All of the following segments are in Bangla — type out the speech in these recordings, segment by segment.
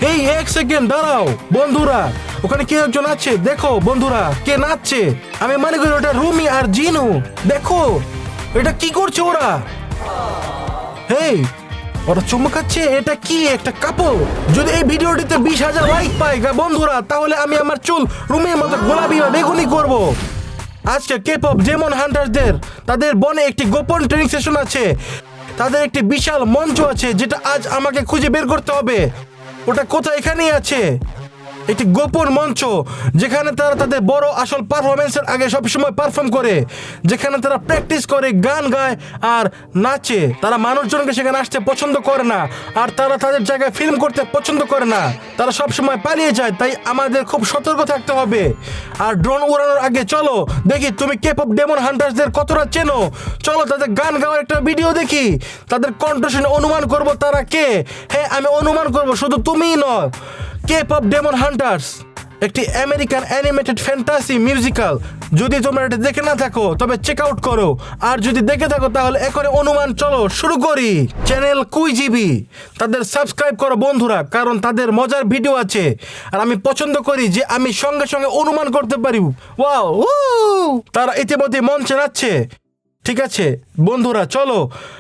এই এক সেকেন্ড দাঁড়াও বন্ধুরা, ওখানে কে একজন আছে দেখো বন্ধুরা, কে নাচছে। আমি মনে করি ওটা রুমি আর জিনু। দেখো এটা কি করছে ওরা। হেই, ওরা চুমকাচ্ছে, এটা কি একটা কাপড়। যদি এই ভিডিওটিতে 20,000 লাইক পায় বন্ধুরা, তাহলে আমি আমার চুল রুমির মতো গোলাপি বা বেগুনি করব। আজকে কে-পপ ডেমন হান্টারদের তাদের বনে একটি গোপন ট্রেনিং সেশন আছে। তাদের একটি বিশাল মঞ্চ আছে যেটা আজ আমাকে খুঁজে বের করতে হবে। ওটা কোথায়? এখানেই আছে একটি গোপন মঞ্চ, যেখানে তারা তাদের বড় আসল পারফরমেন্সের আগে সবসময় পারফর্ম করে, যেখানে তারা প্র্যাকটিস করে, গান গায় আর নাচে। তারা মানুষজনকে সেখানে আসতে পছন্দ করে না, আর তারা তাদের জায়গায় ফিল্ম করতে পছন্দ করে না। তারা সবসময় পালিয়ে যায়, তাই আমাদের খুব সতর্ক থাকতে হবে। আর ড্রোন উড়ানোর আগে চলো দেখি তুমি কে-পপ ডেমন হান্টার্সদের কতটা চেনো। চলো তাদের গান গাওয়ার একটা ভিডিও দেখি, তাদের কণ্ঠ শুনে অনুমান করব তারা কে। হ্যাঁ, আমি অনুমান করব, শুধু তুমিই নয়। কে-পপ ডেমন হান্টার্স একটি আমেরিকান অ্যানিমেটেড ফ্যান্টাসি মিউজিক্যাল। যদি তোমরা এটা দেখে না থাকো তবে চেক আউট করো, আর যদি দেখে থাকো তাহলে এখনই অনুমান। চলো শুরু করি। চ্যানেল কুইজিবি, তাদের সাবস্ক্রাইব করো বন্ধুরা, কারণ তাদের মজার ভিডিও আছে। আর আমি পছন্দ করি যে আমি সঙ্গে সঙ্গে অনুমান করতে পারি। ওয়াও, তারা ইতিমধ্যে মঞ্চে নাচছে। ঠিক আছে বন্ধুরা, চলো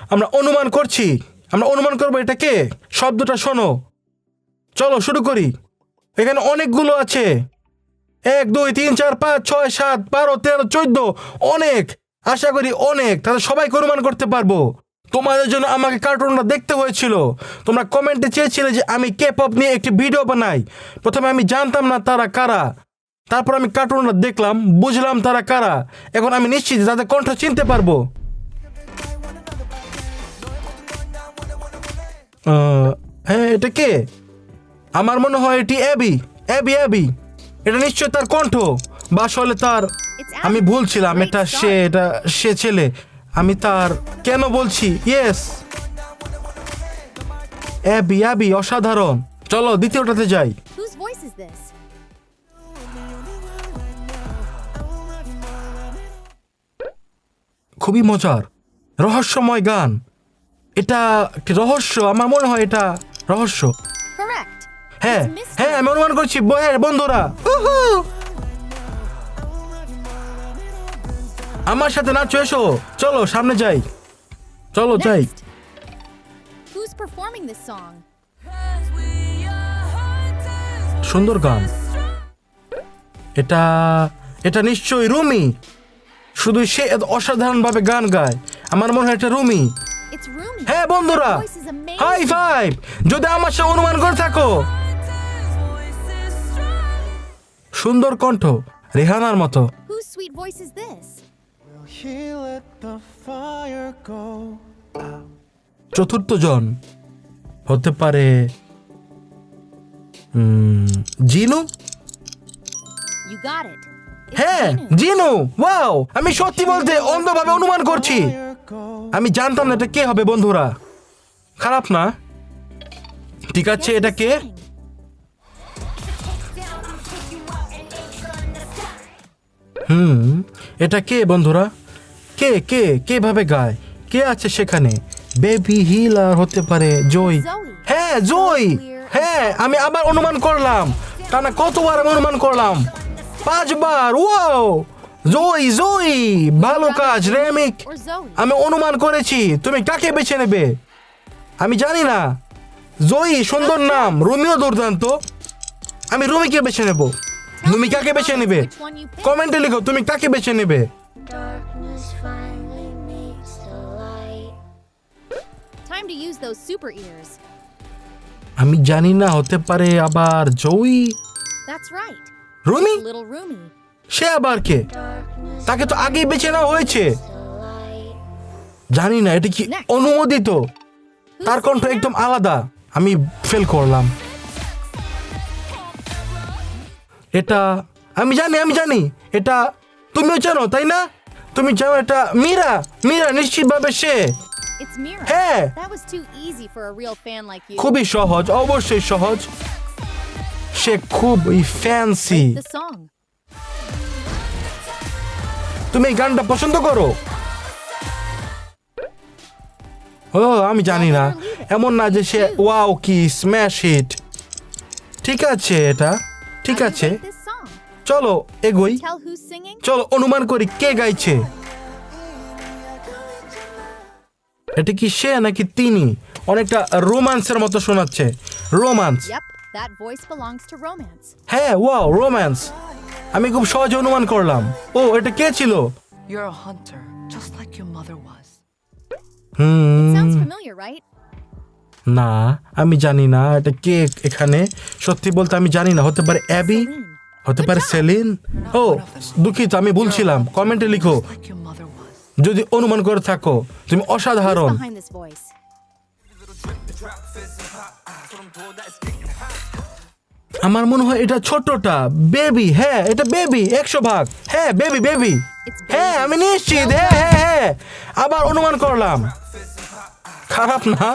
আমরা অনুমান করছি। আমরা অনুমান করবো এটা কে। শব্দটা শোনো। চলো শুরু করি। এখানে অনেকগুলো আছে, 1 2 3 4 5 6 7 12 13 14, অনেক। আশা করি অনেক, তাহলে সবাইকে অনুমান করতে পারবো। তোমাদের জন্য আমাকে কার্টুনটা দেখতে হয়েছিল। তোমরা কমেন্টে চেয়েছিলে যে আমি কে-পপ নিয়ে একটি ভিডিও বানাই। প্রথমে আমি জানতাম না তারা কারা, তারপর আমি কার্টুনটা দেখলাম, বুঝলাম তারা কারা। এখন আমি নিশ্চিত তাদের কণ্ঠ চিনতে পারবো। হ্যাঁ, এটা কে? আমার মনে হয় এটি অ্যাবি। অ্যাবি অ্যাবি, এটা নিশ্চয় তার কণ্ঠ, বা আসলে তার, আমি ভুলছিলাম, এটা সে ছেলে। আমি তার কেন বলছি ইয়েস, অ্যাবি। অ্যাবি অসাধারণ। চলো দ্বিতীয়টাতে যাই। Whose voice is this? খুবই মজার রহস্যময় গান। এটা একটি রহস্য, আমার মনে হয় এটা রহস্য। Correct. হ্যাঁ হ্যাঁ, আমি অনুমান করছি বন্ধুরা। আমার সাথে নাচো, এসো। চলো সামনে যাই, চলো যাই। Next. Who's performing this song? সুন্দর গান। এটা এটা নিশ্চয়ই রুমি। শুধু সে অসাধারণভাবে গান গায়। আমার মনে হয় এটা রুমি। It's Rumi. হ্যাঁ বন্ধুরা, Her voice is amazing. High five যদি আমার সাথে অনুমান করে থাকো। সুন্দর কণ্ঠ, রেহানার মতো। Whose sweet voice is this? He let the fire go out. চতুর্থ জন হতে পারে Jinu. You got it. It's হ্যাঁ Jinu. জিনু। ওয়াও, আমি সত্যি বলতে অন্ধভাবে অনুমান করছি। Fire go. আমি জানতাম না এটা কে হবে বন্ধুরা। খারাপ না, ঠিক আছে। Guess এটা who's কে? singing? এটা কে বন্ধুরা? কে কে কে ভাবে গায়? কে আছে সেখানে? বেবি হিলার হতে পারে, জয়। Zoe. হ্যাঁ জয়। হ্যাঁ, আমি আবার অনুমান করলাম। তা না কতবার আমি অনুমান করলাম? 5 বার। ওয়াও, জয় জয়, ভালো কাজ রেমিক। Or Zoe? আমি অনুমান করেছি। তুমি কাকে বেছে নেবে? আমি জানি না। জয়ী সুন্দর নাম, রুমিও দুর্দান্ত। আমি রুমিকে বেছে নেব। Tell তুমি me in কাকে the বেছে comments নেবে? which one you picked. কমেন্টে লিখো তুমি কাকে বেছে নেবে। Darkness finally meets the light. Time to use those super ears. আমি জানি না, হতে পারে আবার জয়ী। That's right. Rumi? Little Rumi. সে আবার কে? Darkness তাকে তো আগেই বেছে নেওয়া হয়েছে। the light. জানি না এটা কি Next. অনুমোদিত। Who's তার কণ্ঠ singing একদম now? আলাদা। আমি ফেল করলাম। এটা আমি জানি এটা তুমিও জানো তাই না? তুমি জানো এটা মীরা। মীরা নিশ্চিতভাবে সে। It's Mira. হ্যাঁ। That was too easy for a real fan like you. খুবই সহজ, অবশ্যই সহজ। সে খুবই ফ্যান্সি। The song. তুমি এই গানটা পছন্দ করো? ও আমি জানি না, এমন না যে সে ওয়াও কি স্ম্যাশ হিট। ঠিক আছে, এটা ঠিক How do you আছে, rate this song? চলো এগোই, Tell who's singing? চলো অনুমান করি কে গাইছে। এটা কি সে নাকি তিনি? অনেকটা রোম্যান্সের মতো শোনাচ্ছে, romance. Yep, that voice belongs to romance. হ্যাঁ, ওয়াও, রোম্যান্স। আমি খুব সহজে অনুমান করলাম। ও, এটা কে ছিল? You're a hunter, just like your mother was. Sounds familiar, right? না, আমি জানি না এটা কে এখানে। সত্যি বলতে আমি জানি না। হতে পারে অ্যাবি, Celine. হতে পারে সেলিন। ও, দুঃখিত, আমি ভুলছিলাম। কমেন্টে লিখো Like your mother was. যদি অনুমান করে থাকো। তুমি Who's অসাধারণ। behind this voice? আমার মনে হয় এটা ছোটটা বেবি। হ্যাঁ, এটা বেবি 100%। হ্যাঁ, বেবি বেবি। It's হ্যাঁ, Baby. আমি নিশ্চিত। হ্যাঁ হ্যাঁ হ্যাঁ, আবার অনুমান করলাম। খারাপ না?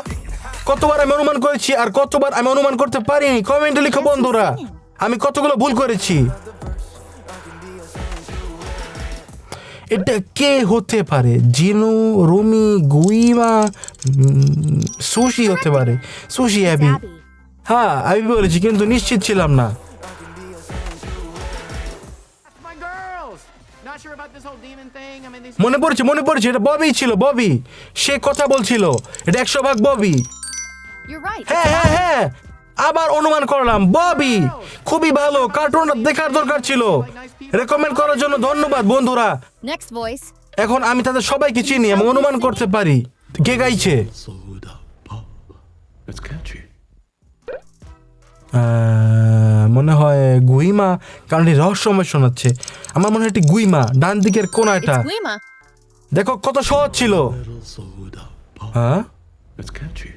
কতবার আমি অনুমান করেছি আর কতবার আমি অনুমান করতে পারিনি। কমেন্টে লিখো বন্ধুরা, আমি কতগুলো ভুল করেছি। এটা কে হতে পারে? জিনু, রুমি, গুইমা, সুশি হতে পারে। Sushi, It's Abby. Abby. হ্যাঁ, আমি বলেছি কিন্তু নিশ্চিত ছিলাম না। My girls! Not sure about this whole demon thing. I mean, these. মনে পড়েছে, এটা ববি ছিল, ববি। সে কথা বলছিল, এটা 100% ববি। You're right. হ্যাঁ হ্যাঁ হ্যাঁ, আবার অনুমান করলাম ববি। খুবই ভালো, কার্টুনটা দেখার দরকার ছিল। রেকমেন্ড করার জন্য ধন্যবাদ বন্ধুরা। Next voice. এখন আমি তাদের সবাইকে চিনি এবং অনুমান করতে পারি কে গাইছে। Soda pop. It's catchy. মনে হয় গুইমা, কারণ এই রহস্যময় শোনাচ্ছে। আমার মনে হয় এটি গুইমা, ডান দিকের কোনা এটা। It's Guima. দেখো কত সহজ ছিল। Little soda pop. হ্যাঁ, It's catchy.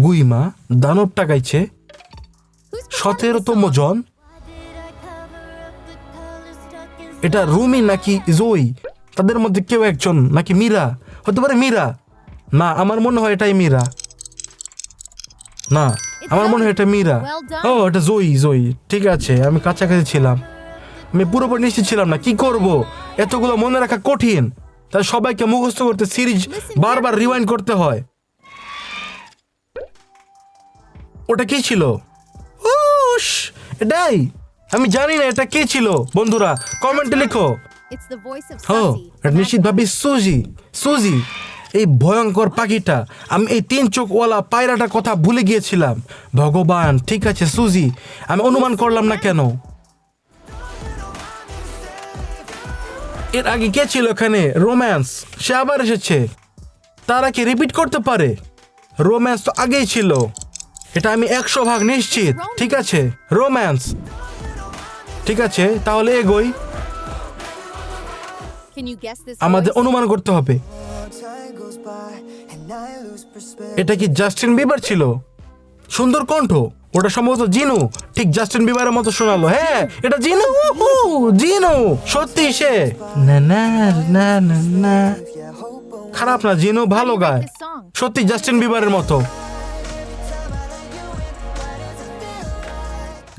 গুইমা দানবটা গাইছে। Who's performing this 17তম song? জন। এটা রুমি নাকি জয়ী? তাদের মধ্যে কেউ একজন, নাকি মীরা? হতে পারে মীরা। না, আমার মনে হয় এটাই মীরা। না, আমার মনে হয় এটা মীরা। Well done. ও, এটা জয়ী। ঠিক আছে, আমি কাছাকাছি ছিলাম। আমি পুরোপুরি নিশ্চিত ছিলাম না। কি করব? এতগুলো মনে রাখা কঠিন। তাই সবাইকে মুখস্থ করতে সিরিজ বারবার রিওয়াইন্ড করতে হয়। ওটা কি ছিল? উশ, এটাই। আমি জানি না এটা কে ছিল। বন্ধুরা কমেন্টে লিখো। It's the voice of O, Suzy. এটা নিশ্চিতভাবে সুজি। এই ভয়ঙ্কর পাখিটা। আমি এই 3 চোখওয়ালা পায়রাটার কথা ভুলে গিয়েছিলাম। ভগবান, ঠিক আছে সুজি, আমি অনুমান করলাম না কেন। এর আগে কে ছিল এখানে? রোম্যান্স, সে আবার এসেছে। তারা কি রিপিট করতে পারে? রোম্যান্স তো আগেই ছিল, এটা আমি 100% নিশ্চিত। ঠিক আছে, রোম্যান্স। ঠিক আছে, তাহলে এগোই। Can you guess this আমাদের voice? অনুমান করতে হবে। Time goes by and I lose perspective. এটা কি জাস্টিন বিবার ছিল? সুন্দর কণ্ঠ। ওটা সম্ভবত জিনু। ঠিক জাস্টিন বিবারের মতো শোনালো। হ্যাঁ, এটা জিনু। উহু, জিনু সত্যি সে। না না না না না, খারাপ না, জিনু ভালো গায়। This song. সত্যি জাস্টিন বিবারের মতো।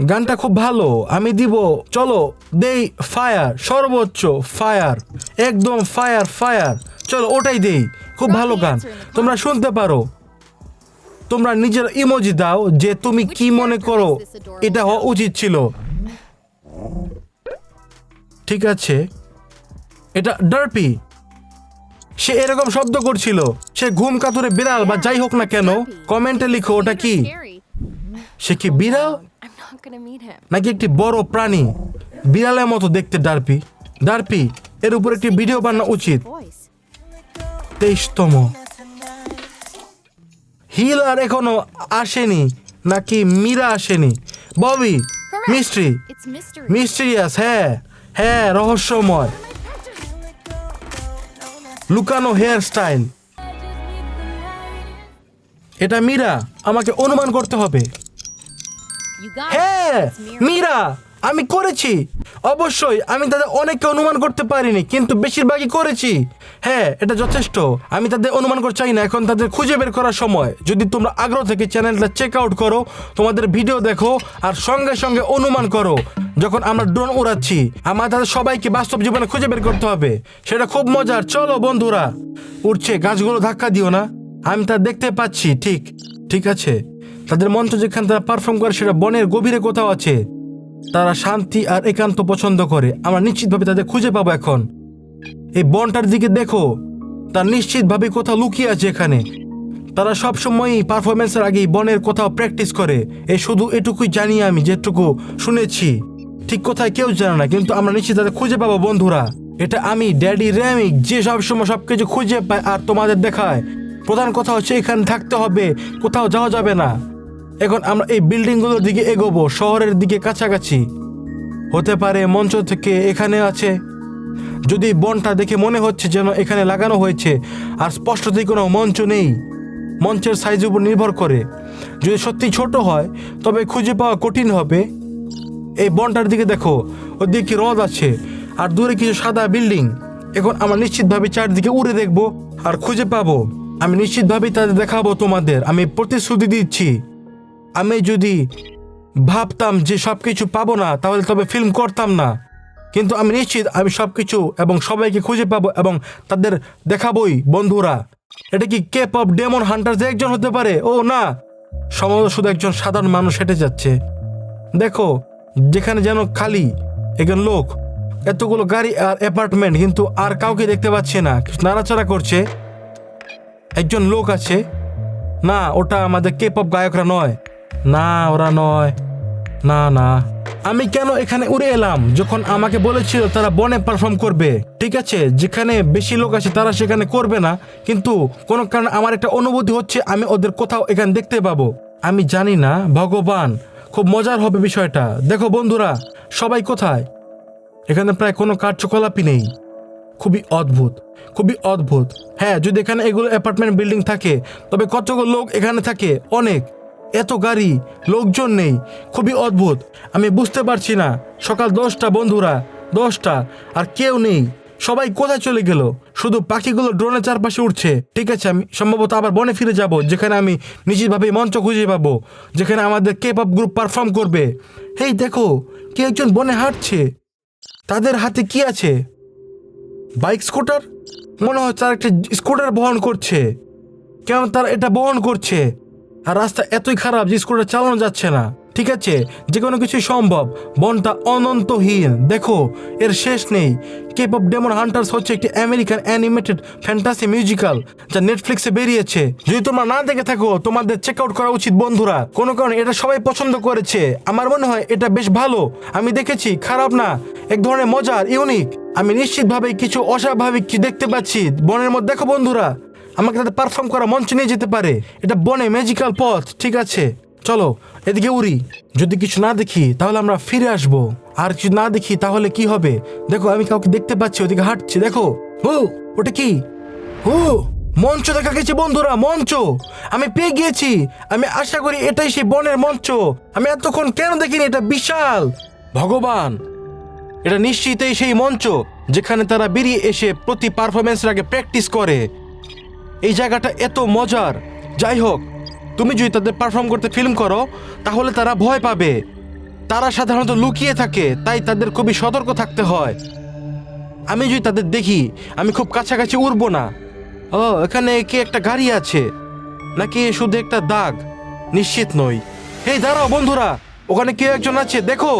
গানটা খুব ভালো, আমি দিব। চলো দেই ফায়ার, সর্বোচ্চ ফায়ার, একদম ফায়ার। চলো ওটাই দেই। খুব ভালো গান, তোমরা শুনতে পারো। তোমরা নিজের ইমোজি দাও যে তুমি কি মনে করো এটা হওয়া উচিত ছিল। ঠিক আছে, এটা ডার্পি। সে এরকম শব্দ করছিল। সে ঘুম কাতুরে বিড়াল বা যাই হোক না কেন, কমেন্টে লিখো ওটা কি। Scary. সে কি বিড়াল I'm not gonna meet him. নাকি একটি বড় প্রাণী? বিড়ালের মতো দেখতে ডার্পি। এর উপর একটি ভিডিও বানানো উচিত। Voice. 23তম। হিলার এখনো আসেনি নাকি মীরা আসেনি? Bobby, Correct. Mystery, It's mystery. Mysterious. হ্যাঁ, রহস্যময়। লুকানো হেয়ার স্টাইল। এটা মীরা, আমাকে অনুমান করতে হবে। You got হ্যাঁ, it. It's Mira. মীরা, আমি করেছি। অবশ্যই আমি তাদের অনেককে অনুমান করতে পারিনি, কিন্তু বেশিরভাগই করেছি। হ্যাঁ, এটা যথেষ্ট। আমি তাদের অনুমান করতে চাই না, এখন তাদের খুঁজে বের করার সময়। যদি তোমরা আগ্রহ থেকে চ্যানেলটা চেক আউট করো, তোমাদের ভিডিও দেখো আর সঙ্গে সঙ্গে অনুমান করো। যখন আমরা ড্রোন উড়াচ্ছি, আমার তাদের সবাইকে বাস্তব জীবনে খুঁজে বের করতে হবে। সেটা খুব মজার। চলো বন্ধুরা, উঠছে। গাছগুলো ধাক্কা দিও না, আমি তা দেখতে পাচ্ছি। ঠিক আছে, তাদের মঞ্চ যেখানে তারা পারফর্ম করে সেটা বনের গভীরে কোথাও আছে। তারা শান্তি আর একান্ত পছন্দ করে। আমরা নিশ্চিতভাবে তাদের খুঁজে পাবো এখন। এই বনটার দিকে দেখো, তার নিশ্চিতভাবে কোথাও লুকিয়ে আছে এখানে। তারা সবসময়ই পারফরমেন্সের আগেই বনের কোথাও প্র্যাকটিস করে। এই শুধু এটুকুই জানি আমি, যেটুকু শুনেছি। ঠিক কোথায় কেউ জানে না, কিন্তু আমরা নিশ্চিত তাদের খুঁজে পাবো বন্ধুরা। এটা আমি ড্যাডি র্যামিক যে সবসময় সবকিছু খুঁজে পায় আর তোমাদের দেখায়। প্রধান কথা হচ্ছে এখানে থাকতে হবে, কোথাও যাওয়া যাবে না। এখন আমরা এই বিল্ডিংগুলোর দিকে এগোবো, শহরের দিকে কাছাকাছি। হতে পারে মঞ্চ থেকে এখানে আছে। যদি বনটা দেখে মনে হচ্ছে যেন এখানে লাগানো হয়েছে আর স্পষ্টতই কোনো মঞ্চ নেই। মঞ্চের সাইজের উপর নির্ভর করে। যদি সত্যি ছোট হয় তবে খুঁজে পাওয়া কঠিন হবে। এই বনটার দিকে দেখো, ওদিকে হ্রদ আছে আর দূরে কিছু সাদা বিল্ডিং। এখন আমরা নিশ্চিতভাবে চারদিকে উড়ে দেখবো আর খুঁজে পাবো। আমি নিশ্চিতভাবে তাদের দেখাবো তোমাদের, আমি প্রতিশ্রুতি দিচ্ছি। আমি যদি ভাবতাম যে সব কিছু পাবো না তাহলে তবে ফিল্ম করতাম না, কিন্তু আমি নিশ্চিত আমি সব কিছু এবং সবাইকে খুঁজে পাবো এবং তাদের দেখাবোই বন্ধুরা। এটা কি কে পপ ডেমন হান্টার যে একজন হতে পারে? ও না, সম্ভবত শুধু একজন সাধারণ মানুষ হেঁটে যাচ্ছে। দেখো যেখানে যেন খালি, একজন লোক, এতগুলো গাড়ি আর অ্যাপার্টমেন্ট, কিন্তু আর কাউকে দেখতে পাচ্ছি না। নাড়াচাড়া করছে, একজন লোক আছে। না, ওটা আমাদের কে পপ গায়করা নয়। না, ওরা নয়। না না, আমি কেন এখানে উড়ে এলাম যখন আমাকে বলেছিল তারা বনে পারফর্ম করবে? ঠিক আছে, যেখানে বেশি লোক আছে তারা সেখানে করবে না, কিন্তু কোনো কারণে আমার একটা অনুভূতি হচ্ছে আমি ওদের কোথাও এখানে দেখতে পাবো। আমি জানি না, ভগবান, খুব মজার হবে বিষয়টা। দেখো বন্ধুরা, সবাই কোথায়? এখানে প্রায় কোনো কার্যকলাপই নেই। খুবই অদ্ভুত, খুবই অদ্ভুত। হ্যাঁ, যদি এখানে এগুলো অ্যাপার্টমেন্ট বিল্ডিং থাকে তবে কতগুলো লোক এখানে থাকে? অনেক। এত গাড়ি, লোকজন নেই। খুবই অদ্ভুত। আমি বুঝতে পারছি না। সকাল 10টা বন্ধুরা, 10টা, আর কেউ নেই। সবাই কোথায় চলে গেল? শুধু পাখিগুলো ড্রোনের চারপাশে উঠছে। ঠিক আছে, আমি সম্ভবত আবার বনে ফিরে যাব, যেখানে আমি নিশ্চিতভাবে মঞ্চ খুঁজে পাবো, যেখানে আমাদের কে পপ গ্রুপ পারফর্ম করবে। হেই দেখো, কে একজন বনে হাঁটছে। তাদের হাতে কি আছে? Bike, scooter? মনে হয় তারা একটা স্কুটার বহন করছে। কেন তারা এটা বহন করছে? আর রাস্তা এতই খারাপ যে স্কুটার চালানো যাচ্ছে না। ঠিক আছে, যে কোনো কিছুই সম্ভব। বনটা অনন্তহীন। দেখো, এর শেষ নেই। কে পপ ডেমন হান্টার্স হচ্ছে একটি আমেরিকান অ্যানিমেটেড ফ্যান্টাসি মিউজিক্যাল যা নেটফ্লিক্সে বেরিয়েছে। যদি তোমরা না দেখে থাকো তোমাদের চেক আউট করা উচিত বন্ধুরা। কোনো কারণে এটা সবাই পছন্দ করেছে। আমার মনে হয় এটা বেশ ভালো। আমি দেখেছি, খারাপ না, এক ধরনের মজার, ইউনিক। আমি নিশ্চিতভাবে কিছু অস্বাভাবিক কি দেখতে পাচ্ছি বনের মধ্যে। দেখো বন্ধুরা, আমাকে তাদের পারফর্ম করা মঞ্চে নিয়ে যেতে পারে। এটা বনে ম্যাজিক্যাল পথ। ঠিক আছে, চলো এদিকে উড়ি। যদি কিছু না দেখি তাহলে আমরা ফিরে আসবো, আর কিছু না দেখি তাহলে কি হবে? দেখো, আমি কাউকে দেখতে পাচ্ছি, ওদিকে হাঁটছে। দেখো, ও ওটা কি? ও, মঞ্চ দেখা গেছে বন্ধুরা, মঞ্চ। আমি পেয়ে গিয়েছি। আমি আশা করি এটাই সেই বনের মঞ্চ। আমি এতক্ষণ কেন দেখিনি? এটা বিশাল। ভগবান, এটা নিশ্চিতই সেই মঞ্চ যেখানে তারা বেরিয়ে এসে প্রতি পারফরমেন্সের আগে প্র্যাকটিস করে। এই জায়গাটা এত মজার। যাই হোক, তুমি যদি তাদের পারফর্ম করতে ফিল্ম করো তাহলে তারা ভয় পাবে। তারা সাধারণত লুকিয়ে থাকে, তাই তাদের খুবই সতর্ক থাকতে হয়। আমি যদি তাদের দেখি আমি খুব কাছাকাছি উড়বো না। ও, এখানে কি একটা গাড়ি আছে নাকি শুধু একটা দাগ? নিশ্চিত নই। এই দাঁড়াও বন্ধুরা, ওখানে কেউ একজন আছে। দেখো,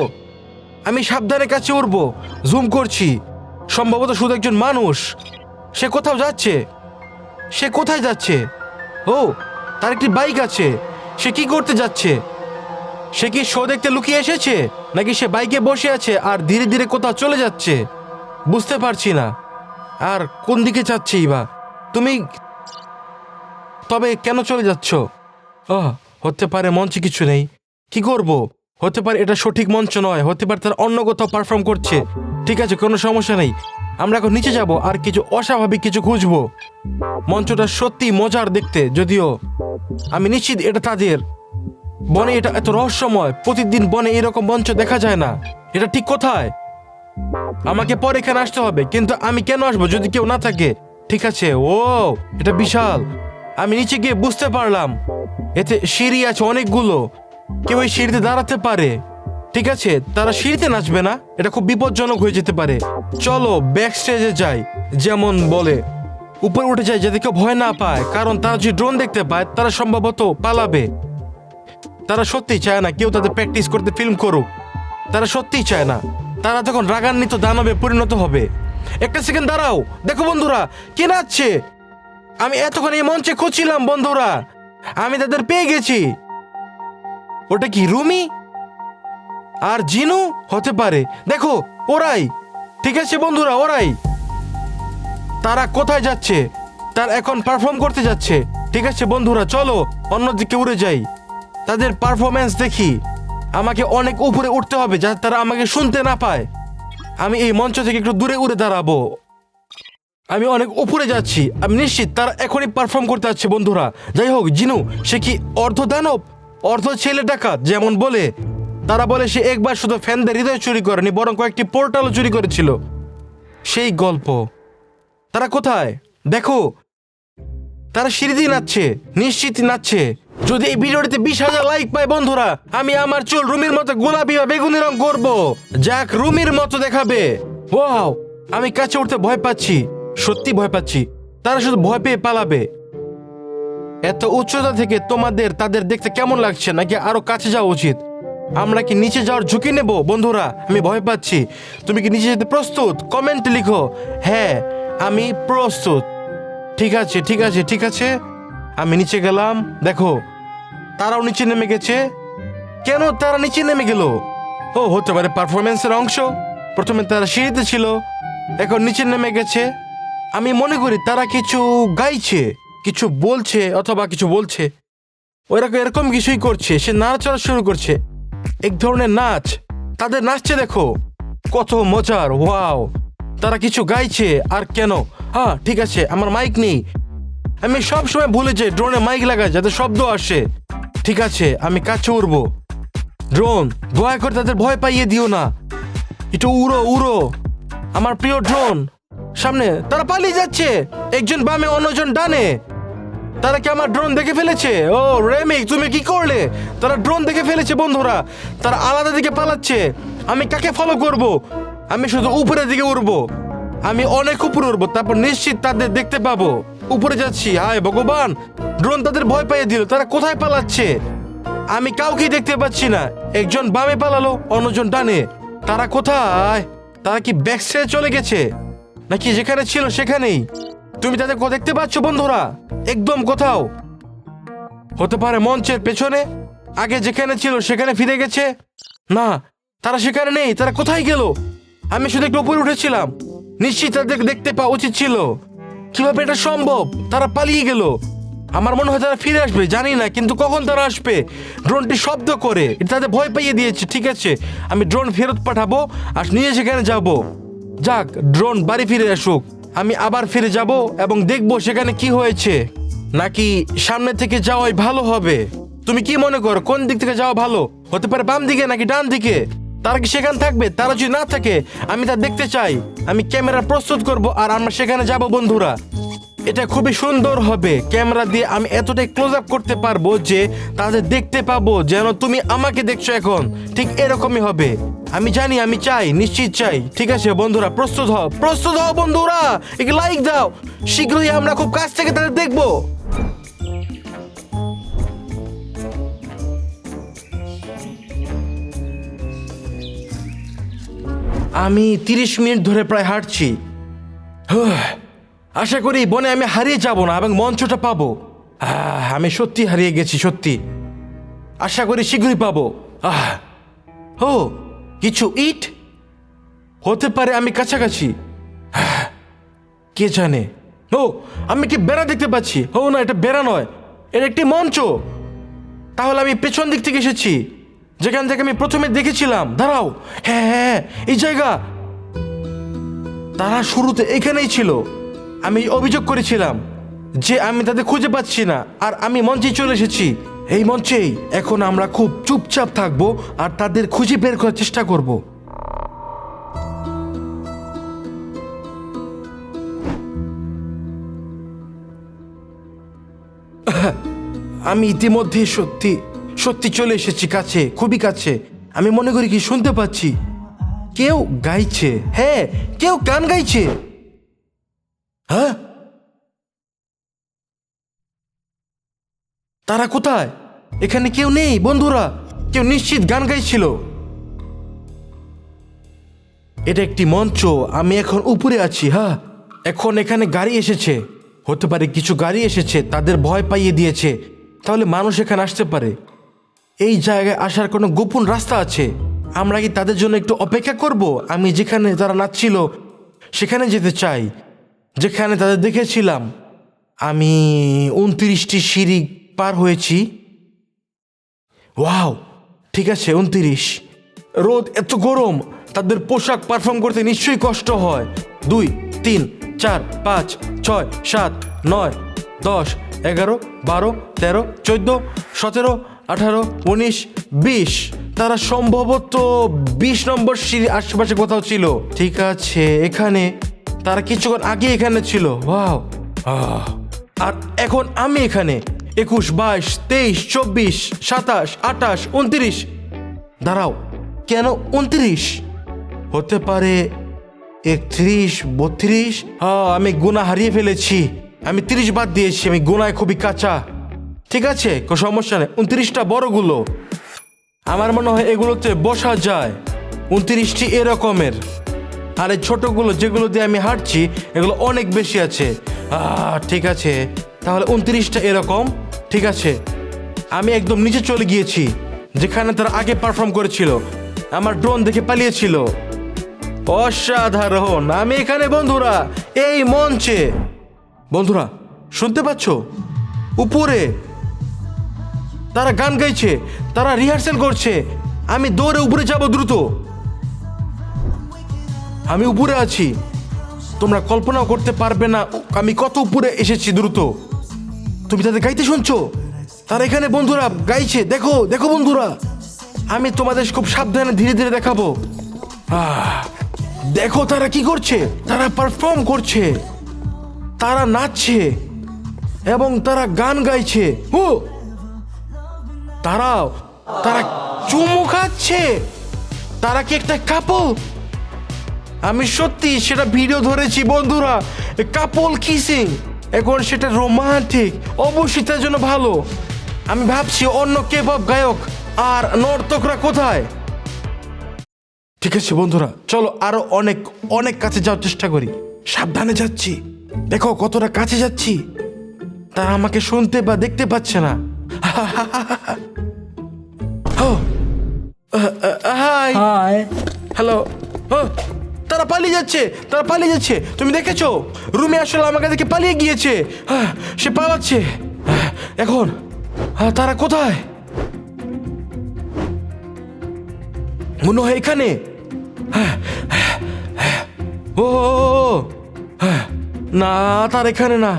আমি সাবধানে কাছে উড়বো, জুম করছি। সম্ভবত শুধু একজন মানুষ। সে কোথাও যাচ্ছে। সে কোথায় যাচ্ছে? ও, তার একটি বাইক আছে। সে কি করতে যাচ্ছে? সে কি শো দেখতে লুকিয়ে এসেছে, নাকি সে বাইকে বসে আছে আর ধীরে ধীরে কোথাও চলে যাচ্ছে? বুঝতে পারছি না। আর কোন দিকে যাচ্ছেই বা? তুমি তবে কেন চলে যাচ্ছ? ও, হতে পারে মঞ্চে কিছু নেই। কি করব? হতে পারে এটা সঠিক মঞ্চ নয়, হতে পারে তার অন্য কোথাও পারফর্ম করছে। ঠিক আছে, কোনো সমস্যা নেই। আমরা এখন নিচে যাব আর কিছু অস্বাভাবিক কিছু খুঁজবো। মঞ্চটা সত্যি মজার দেখতে, যদিও আমি নিশ্চিত এটা তাদের বনে। এটা এত রহস্যময়। প্রতিদিন বনে এরকম মঞ্চ দেখা যায় না। এটা ঠিক কোথায়? আমাকে পরে এখানে আসতে হবে, কিন্তু আমি কেন আসবো যদি কেউ না থাকে? ঠিক আছে। ও, এটা বিশাল। আমি নিচে গিয়ে বুঝতে পারলাম এতে সিঁড়ি আছে অনেকগুলো। কেউ এই সিঁড়িতে দাঁড়াতে পারে। ঠিক আছে, তারা সিঁড়িতে নাচবে না, এটা খুব বিপজ্জনক হয়ে যেতে পারে। চলো ব্যাক স্টেজে যাই, যেমন বলে উপরে উঠে যাই যাতে কেউ ভয় না পায়, কারণ তারা যদি ড্রোন দেখতে পায় তারা সম্ভবত পালাবে। তারা সত্যি চায় না কেউ তাদের প্র্যাকটিস করতে ফিল্ম করুক। তারা সত্যিই চায় না। তারা তখন রাগান্বিত দানবে পরিণত হবে। একটা সেকেন্ড দাঁড়াও, দেখো বন্ধুরা কে নাচছে। আমি এতক্ষণ এই মঞ্চে খুঁজছিলাম বন্ধুরা, আমি তাদের পেয়ে গেছি। ওটা কি রুমি আর জিনু হতে পারে? দেখো ওরাই, ঠিক আছে বন্ধুরা, ওরাই। তারা কোথায় যাচ্ছে? তারা এখন পারফর্ম করতে যাচ্ছে। ঠিক আছে বন্ধুরা, চলো অন্যদিকে উড়ে যাই, তাদের পারফরমেন্স দেখি। আমাকে অনেক উপরে উঠতে হবে যাতে তারা আমাকে শুনতে না পায়। আমি এই মঞ্চ থেকে একটু দূরে উড়ে দাঁড়াবো। আমি অনেক উপরে যাচ্ছি, আমি নিশ্চিত তারা এখনই পারফর্ম করতে যাচ্ছে বন্ধুরা। যাই হোক, জিনু সে কি অর্ধ দানব, অর্ধ ছেলে ডাকাত যেমন বলে? তারা বলে সে একবার শুধু ফ্যানদের হৃদয় চুরি করেনি, বরং কয়েকটি পোর্টালও চুরি করেছিল। সেই গল্প। তারা কোথায়? দেখো, তারা সিঁড়ি দিয়ে নাচছে, নিশ্চিত নাচছে। যদি এই ভিডিওটিতে 20,000 লাইক পায় বন্ধুরা, আমি আমার চুল রুমির মতো গোলাপি বা বেগুনি রং করবো, যাক রুমির মতো দেখাবে। ওয়াও, আমি কাছে উঠতে ভয় পাচ্ছি, সত্যি ভয় পাচ্ছি। তারা শুধু ভয় পেয়ে পালাবে। এত উচ্চতা থেকে তাদের দেখতে কেমন লাগছে, নাকি আরো কাছে যাওয়া উচিত? আমরা কি নিচে যাওয়ার ঝুঁকি নেব বন্ধুরা? আমি ভয় পাচ্ছি। তুমি কি নিচে যেতে প্রস্তুত? কমেন্ট লিখো হ্যাঁ আমি প্রস্তুত। ঠিক আছে ঠিক আছে ঠিক আছে, আমি নিচে গেলাম। দেখো তারাও নিচে নেমে গেছে। কেন তারা নিচে নেমে গেল? ও হতে পারে পারফরমেন্সের অংশ। প্রথমে তারা সিঁড়িতে ছিল, এখন নিচে নেমে গেছে। আমি মনে করি তারা কিছু গাইছে, কিছু বলছে অথবা কিছু বলছে। ওরা এরকম কিছুই করছে। সে নাড়াচড়া শুরু করছে, এক ধরনের নাচ। তাদের নাচছে দেখো, কত মজার। ওয়াও, তারা কিছু গাইছে। আর কেন? হ্যাঁ ঠিক আছে, আমার মাইক নেই। আমি সব সময় ভুলে যাই ড্রোনে মাইক লাগাই যাতে শব্দ আসে। ঠিক আছে, আমি কাছে উড়বো। ড্রোন, দয়া করে তাদের ভয় পাইয়ে দিও না। একটু উড়ো উড়ো আমার প্রিয় ড্রোন। সামনে তারা পালিয়ে যাচ্ছে, একজন বামে অন্যজন ডানে। তারা কি আমার ড্রোন দেখে ফেলেছে? ও রেমিক, তুমি কি করলে? তারা ড্রোন দেখে ফেলেছে বন্ধুরা। তারা আলাদা দিকে পালাচ্ছে। আমি কাকে ফলো করব? আমি শুধু উপরের দিকে উড়বো। আমি অনেক উপরে উড়বো, তারপর নিশ্চিত তাদের দেখতে পাবো। উপরে যাচ্ছি। হায় ভগবান, ড্রোন তাদের ভয় পাইয়ে দিল। তারা কোথায় পালাচ্ছে? আমি কাউকেই দেখতে পাচ্ছি না। একজন বামে পালালো, অন্যজন ডানে। তারা কোথায়? তারা কি ব্যাক সাইডে চলে গেছে, নাকি যেখানে ছিল সেখানেই? তুমি তাদের দেখতে পাচ্ছ বন্ধুরা? একদম কোথাও হতে পারে মঞ্চের পেছনে, আগে যেখানে ছিল সেখানে ফিরে গেছে। না, তারা সেখানে নেই। তারা কোথায় গেল? আমি শুধু একটু উপরে উঠেছিলাম, নিশ্চিত তাদের দেখতে পাওয়া উচিত ছিল। কিভাবে এটা সম্ভব? তারা পালিয়ে গেল। আমার মনে হয় তারা ফিরে আসবে, জানি না কিন্তু কখন তারা আসবে। ড্রোনটি শব্দ করে, এটা তাদের ভয় পাইয়ে দিয়েছে। ঠিক আছে, আমি ড্রোন ফেরত পাঠাবো আর নিজে সেখানে যাব। যাক, ড্রোন বাড়ি ফিরে আসুক। আমি আবার ফিরে যাব এবং দেখবো সেখানে কি হয়েছে। নাকি সামনে থেকে যাওয়াই ভালো হবে? তুমি কি মনে করো, কোন দিক থেকে যাওয়া ভালো? হতে পারে বাম দিকে নাকি ডান দিকে? তারা কি সেখানে থাকবে? তারা যদি না থাকে, আমি তা দেখতে চাই। আমি ক্যামেরা প্রস্তুত করব আর আমরা সেখানে যাব বন্ধুরা। এটা খুবই সুন্দর হবে। ক্যামেরা দিয়ে আমি এতটাই ক্লোজ আপ করতে পারবো যে তাদের দেখতে পাবো যেন তুমি আমাকে দেখছো এখন। ঠিক এরকমই হবে। আমি জানি, আমি চাই, নিশ্চিত চাই। ঠিক আছে বন্ধুরা, প্রস্তুত হও, প্রস্তুত হও বন্ধুরা। একটু লাইক দাও। শীঘ্রই আমরা খুব কাছ থেকে তাদের দেখবো। আমি 30 মিনিট ধরে প্রায় হাঁটছি। আশা করি বনে আমি হারিয়ে যাব না এবং মঞ্চটা পাবো। আমি সত্যি হারিয়ে গেছি, সত্যি। আশা করি শীঘ্রই পাবো। ও, কিছু ইট হতে পারে, আমি কাছাকাছি। কে জানে? ও, আমি কি বেড়া দেখতে পাচ্ছি? ও না, এটা বেড়া নয়, এটা একটি মঞ্চ। তাহলে আমি পেছন দিক থেকে এসেছি, যেখান থেকে আমি প্রথমে দেখেছিলাম। দাঁড়াও, হ্যাঁ হ্যাঁ, এই জায়গা। তারা শুরুতে এখানেই ছিল। আমি অভিযোগ করেছিলাম যে আমি তাদের খুঁজে পাচ্ছি না, আর আমি মঞ্চে চলে এসেছি। এই মঞ্চেই এখন আমরা খুব চুপচাপ থাকবো আর তাদের খুঁজে বের করার চেষ্টা করব। আমি ইতিমধ্যে সত্যি সত্যি চলে এসেছি কাছে, খুবই কাছে। আমি মনে করি কি শুনতে পাচ্ছি কেউ গাইছে। হ্যাঁ, কেউ গান গাইছে। হ্যাঁ, তারা কোথায়? এখানে কেউ নেই বন্ধুরা, কেউ নিশ্চিত গান গাইছিল। এটা একটি মঞ্চ, আমি এখন উপরে আছি। হ্যাঁ, এখন এখানে গাড়ি এসেছে, হতে পারে কিছু গাড়ি এসেছে, তাদের ভয় পাইয়ে দিয়েছে, তাহলে মানুষ এখানে আসতে পারে। এই জায়গায় আসার কোনো গোপন রাস্তা আছে, আমরা কি তাদের জন্য একটু অপেক্ষা করব? আমি যেখানে তারা নাচছিল সেখানে যেতে চাই, যেখানে তাদের দেখেছিলাম। আমি 29টি সিঁড়ি পার হয়েছি। ওয়াও, ঠিক আছে 29। রোদ এত গরম, তাদের পোশাক পারফর্ম করতে নিশ্চয়ই কষ্ট হয়। 2, 3, 4, 5, 6, 7, 9, 10, 11, 12, 13, 14, 17, 18, 19, 20। তারা সম্ভবত 20 নম্বর সিঁড়ির আশেপাশে কোথাও ছিল। ঠিক আছে, এখানে তারা কিছুক্ষণ আগে এখানে ছিল। ওয়াও, আর এখন আমি এখানে। 21, 22, 23, 24, 27, 28, 29। দাঁড়াও, কেন 29? হতে পারে 31, 32। আমি গুণা হারিয়ে ফেলেছি, আমি 30 বাদ দিয়েছি, আমি গুণায় খুবই কাঁচা। ঠিক আছে, কোনো সমস্যা নেই। 29টা বড়গুলো, আমার মনে হয় এগুলোতে বসা যায়। 29টি এরকমের, আর এই ছোটগুলো যেগুলো দিয়ে আমি হাঁটছি এগুলো অনেক বেশি আছে। ঠিক আছে, তাহলে 29টা এরকম। ঠিক আছে, আমি একদম নিচে চলে গিয়েছি, যেখানে তারা আগে পারফর্ম করেছিল। আমার ড্রোন দেখে পালিয়েছিল। অসাধারণ, আমি এখানে বন্ধুরা, এই মঞ্চে। বন্ধুরা শুনতে পাচ্ছ? উপরে তারা গান গাইছে, তারা রিহার্সেল করছে। আমি দৌড়ে উপরে যাব দ্রুত। আমি উপরে আছি, তোমরা কল্পনাও করতে পারবে না আমি কত উপরে এসেছি দ্রুত। তুমি তাদের গাইতে শুনছো? তারা এখানে বন্ধুরা গাইছে, দেখো দেখো বন্ধুরা, আমি তোমাদের খুব সাবধানে ধীরে ধীরে দেখাবো। দেখো তারা কি করছে, তারা পারফর্ম করছে, তারা নাচছে এবং তারা গান গাইছে। তারা চুমু খাচ্ছে। তারা কি একটা কাপল? আমি সত্যি সেটা ভিডিও ধরেছি বন্ধুরা, কাপল কিসিং। এখন সেটা রোমান্টিক, অবশ্যই তার জন্য ভালো। আমি ভাবছি অন্য কেপপ গায়ক আর নর্তকরা কোথায়। ঠিক আছে বন্ধুরা, চলো আরো অনেক অনেক কাছে যাওয়ার চেষ্টা করি। সাবধানে যাচ্ছি, দেখো কতটা কাছে যাচ্ছি। তারা আমাকে শুনতে বা দেখতে পাচ্ছে না। High high. হ্যালো। তারা পালিয়ে যাচ্ছে, তারা পালিয়ে যাচ্ছে। তুমি দেখেছো? রুমি আসলে আমার কাছ থেকে পালিয়ে গিয়েছে। সে পালাচ্ছে এখন। তারা কোথায়? মনে হয় এখানে। ও না, তার এখানে না,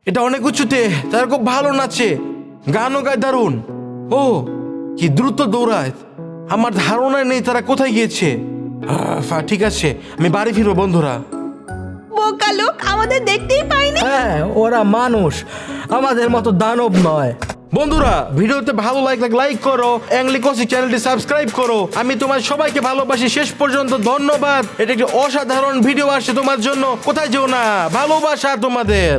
এটা অনেক উঁচুতে। তারা খুব ভালো নাচে, গানও গায় দারুণ। ও কি দ্রুত দৌড়ায়, আমার ধারণা নেই তারা কোথায় গিয়েছে। ঠিক আছে, আমি বাড়ি ফিরবো বন্ধুরা। বোকা লোক, আমাদের দেখতেই পাইনি। হ্যাঁ, ওরা মানুষ, আমাদের মতো দানব নয়। বন্ধুরা ভিডিওতে ভালো লাগলে লাইক করো, অ্যাংলিকসি চ্যানেলটি সাবস্ক্রাইব করো। আমি তোমার সবাইকে ভালোবাসি। শেষ পর্যন্ত ধন্যবাদ। এটা একটি অসাধারণ ভিডিও আসছে তোমার জন্য। কোথায় যেও না, ভালোবাসা তোমাদের।